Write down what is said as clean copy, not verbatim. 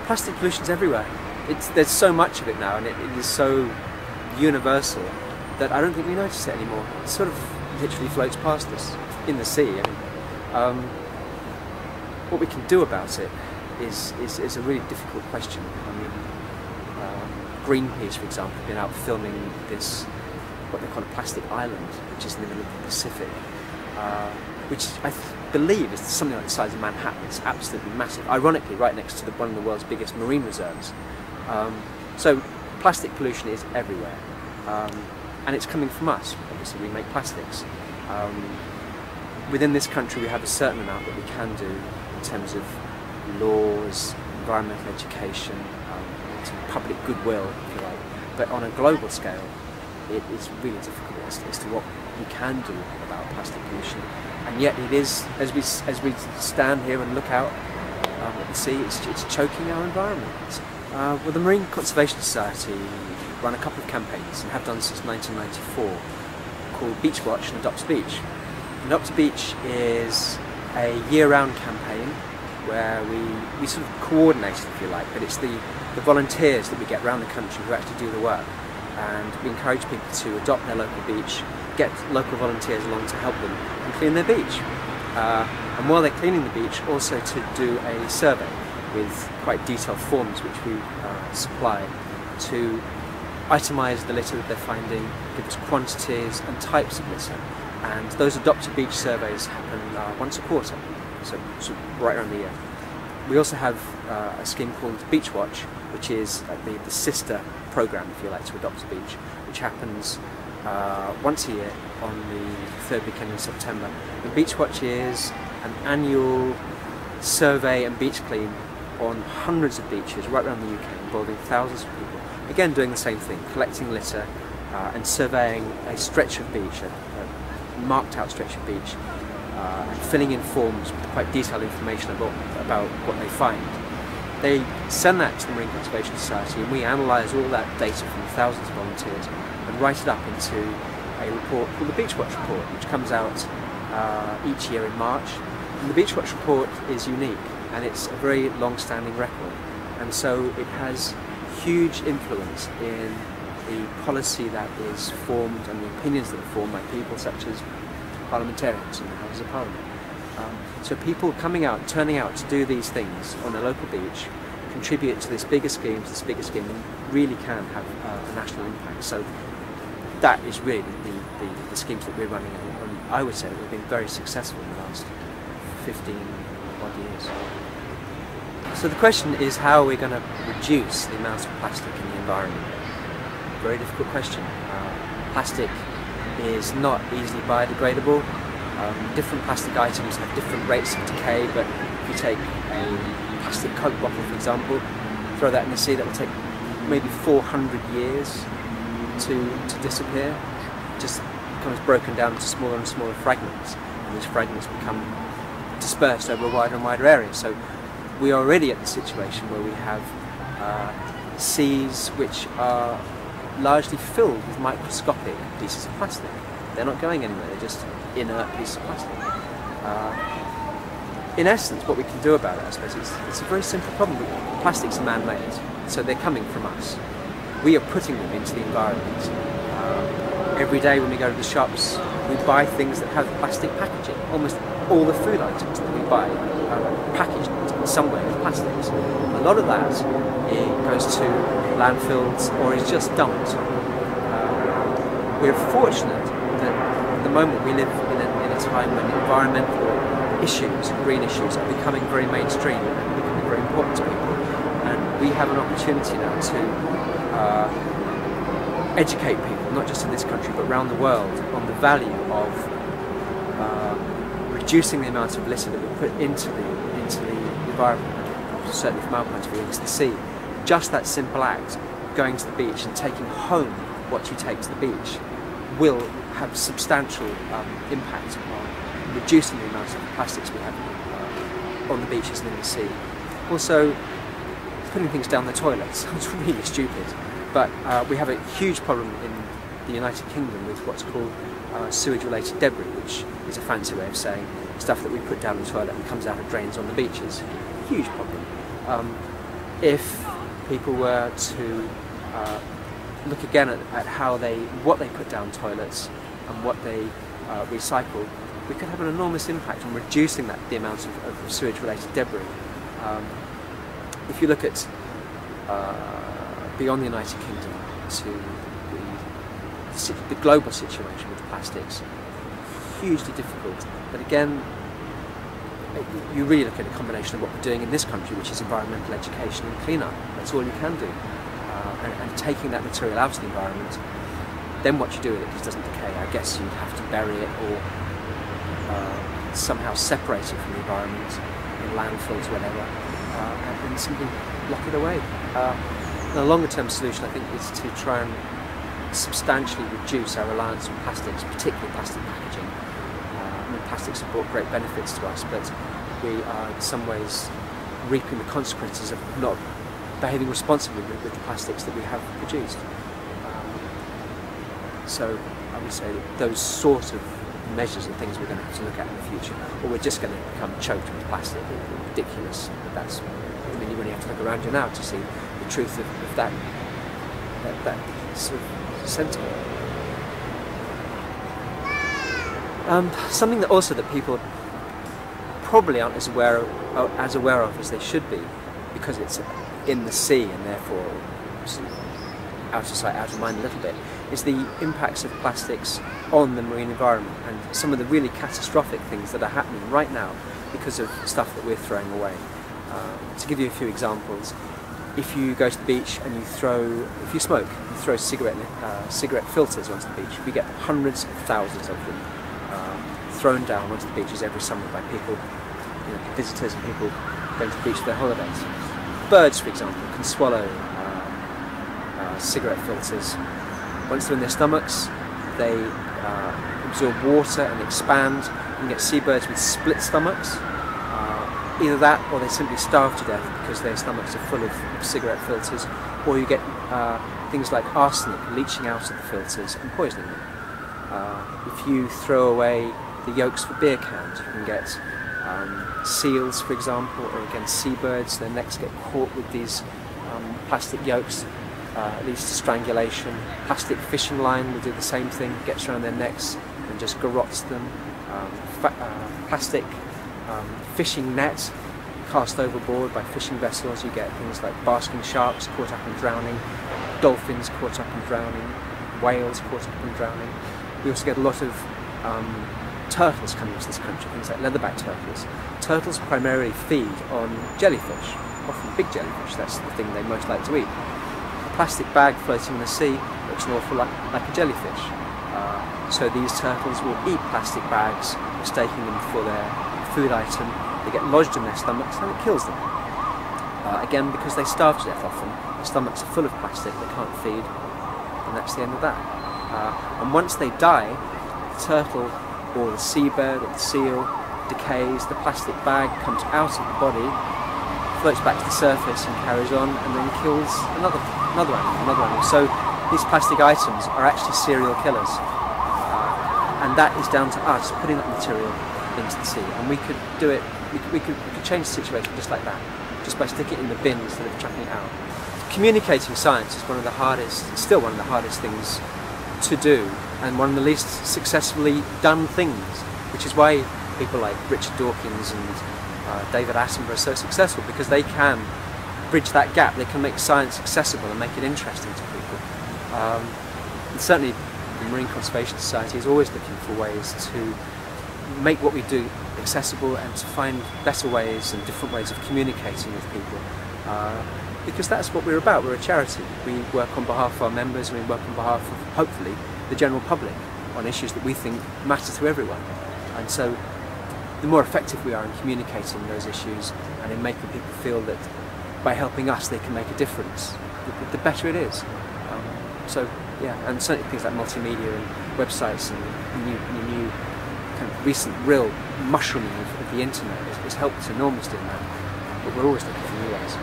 Plastic pollution's everywhere. There's so much of it now, and it is so universal that I don't think we notice it anymore. It sort of literally floats past us in the sea. I mean, what we can do about it is a really difficult question. I mean, Greenpeace, for example, have been out filming this, what they call a plastic island, which is in the middle of the Pacific, which I believe is something like the size of Manhattan. It's absolutely massive. Ironically, right next to one of the world's biggest marine reserves. So plastic pollution is everywhere, and it's coming from us. Obviously, we make plastics. Within this country, we have a certain amount that we can do in terms of laws, environmental education, public goodwill, if you like. But on a global scale, it is really difficult as to what we can do about plastic pollution. And yet it is, as we stand here and look out at the sea, it's choking our environment. Well, the Marine Conservation Society run a couple of campaigns and have done since 1994 called Beach Watch and Adopt a Beach. Adopt a Beach is a year-round campaign where we sort of coordinate it, if you like, but it's the volunteers that we get around the country who actually do the work, and we encourage people to adopt their local beach, get local volunteers along to help them and clean their beach. And while they're cleaning the beach, also to do a survey with quite detailed forms which we supply to itemise the litter that they're finding, give us quantities and types of litter. And those Adopt a Beach surveys happen once a quarter, so right around the year. We also have a scheme called Beach Watch, which is like the sister programme, if you like, to Adopt a Beach, which happens once a year on the third weekend in September. And Beach Watch is an annual survey and beach clean on hundreds of beaches right around the UK, involving thousands of people. Again, doing the same thing, collecting litter and surveying a stretch of beach, a marked out stretch of beach, and filling in forms with quite detailed information about what they find. They send that to the Marine Conservation Society, and we analyse all that data from thousands of volunteers and write it up into a report called the Beach Watch Report, which comes out each year in March. And the Beach Watch Report is unique, and it's a very long-standing record, and so it has huge influence in the policy that is formed and the opinions that are formed by people such as parliamentarians in the Houses of Parliament. So people coming out, turning out to do these things on their local beach, contribute to this bigger scheme, and really can have a national impact. So that is really the schemes that we're running, and I would say that we've been very successful in the last 15 odd years. So the question is, how are we going to reduce the amount of plastic in the environment? Very difficult question. Plastic is not easily biodegradable. Different plastic items have different rates of decay, but if you take a plastic Coke bottle, for example, throw that in the sea, that will take maybe 400 years to disappear. It just becomes broken down into smaller and smaller fragments, and these fragments become dispersed over a wider and wider area. So we are already at the situation where we have seas which are largely filled with microscopic pieces of plastic. They're not going anywhere, they're just inert pieces of plastic. In essence, what we can do about it, I suppose, it's a very simple problem. Plastics are man-made, so they're coming from us. We are putting them into the environment. Every day when we go to the shops, we buy things that have plastic packaging. Almost all the food items that we buy are packaged in some way with plastics. A lot of that goes to landfills or is just dumped. We're fortunate that at the moment we live in a time when environmental issues, green issues, are becoming very mainstream and becoming very important to people. And we have an opportunity now to educate people, not just in this country but around the world, on the value of reducing the amount of litter that we put into the environment, certainly from our point of view, into the sea. Just that simple act, going to the beach and taking home what you take to the beach, will have substantial impact on reducing the amount of plastics we have on the beaches and in the sea. Also, putting things down the toilet sounds really stupid, but we have a huge problem in the United Kingdom with what's called sewage-related debris, which is a fancy way of saying stuff that we put down the toilet and comes out of drains on the beaches. Huge problem. if people were to look again at what they put down toilets and what they recycle, we could have an enormous impact on reducing the amount of sewage-related debris. If you look at beyond the United Kingdom to the global situation with plastics, hugely difficult. But again, you really look at a combination of what we're doing in this country, which is environmental education and clean-up. That's all you can do. And taking that material out of the environment, then what you do with it just doesn't decay. I guess you'd have to bury it or somehow separate it from the environment in landfills, whatever, and simply lock it away. The longer-term solution, I think, is to try and substantially reduce our reliance on plastics, particularly plastic packaging. I mean, plastics have brought great benefits to us, but we are in some ways reaping the consequences of not behaving responsibly with the plastics that we have produced. So I would say that those sort of measures and things we're going to have to look at in the future, or we're just going to become choked with plastic. It's ridiculous. But that's, I mean, you really have to look around you now to see the truth of that sort of sentiment. Something that also that people probably aren't as aware of as they should be, because it's in the sea and therefore sort of out of sight, out of mind a little bit, is the impacts of plastics on the marine environment and some of the really catastrophic things that are happening right now because of stuff that we're throwing away. To give you a few examples, if you go to the beach and if you smoke, you throw cigarette filters onto the beach, we get hundreds of thousands of them thrown down onto the beaches every summer by people, visitors and people going to the beach for their holidays. Birds, for example, can swallow cigarette filters. Once they're in their stomachs, they absorb water and expand. You can get seabirds with split stomachs. Either that, or they simply starve to death because their stomachs are full of cigarette filters, or you get things like arsenic leaching out of the filters and poisoning them. If you throw away the yolks for beer cans, you can get seals, for example, or again seabirds, their necks get caught with these plastic yolks, leads to strangulation. Plastic fishing line will do the same thing, gets around their necks and just garrots them. Plastic fishing net cast overboard by fishing vessels, you get things like basking sharks caught up and drowning, dolphins caught up and drowning, whales caught up and drowning. We also get a lot of turtles coming into this country, things like leatherback turtles. Turtles primarily feed on jellyfish, often big jellyfish, that's the thing they most like to eat. A plastic bag floating in the sea looks an awful lot like a jellyfish. So these turtles will eat plastic bags, mistaking them for their food item. They get lodged in their stomachs and it kills them. Again, because they starve to death often, their stomachs are full of plastic, they can't feed, and that's the end of that. And once they die, the turtle or the seabird or the seal decays, the plastic bag comes out of the body, floats back to the surface and carries on, and then kills another animal. So these plastic items are actually serial killers. And that is down to us putting that material into the sea. And we could do it, we could change the situation just like that, just by sticking it in the bin instead of chucking it out. Communicating science is still one of the hardest things to do, and one of the least successfully done things, which is why people like Richard Dawkins and David Attenborough are so successful, because they can bridge that gap, they can make science accessible and make it interesting to people. And certainly the Marine Conservation Society is always looking for ways to make what we do accessible and to find better ways and different ways of communicating with people. Because that's what we're about. We're a charity. We work on behalf of our members, and we work on behalf of, hopefully, the general public on issues that we think matter to everyone. And so the more effective we are in communicating those issues and in making people feel that by helping us they can make a difference, the better it is. So yeah, and certainly things like multimedia and websites and new kind of recent real mushrooming of the internet has helped enormously in that. But we're always looking for new ways.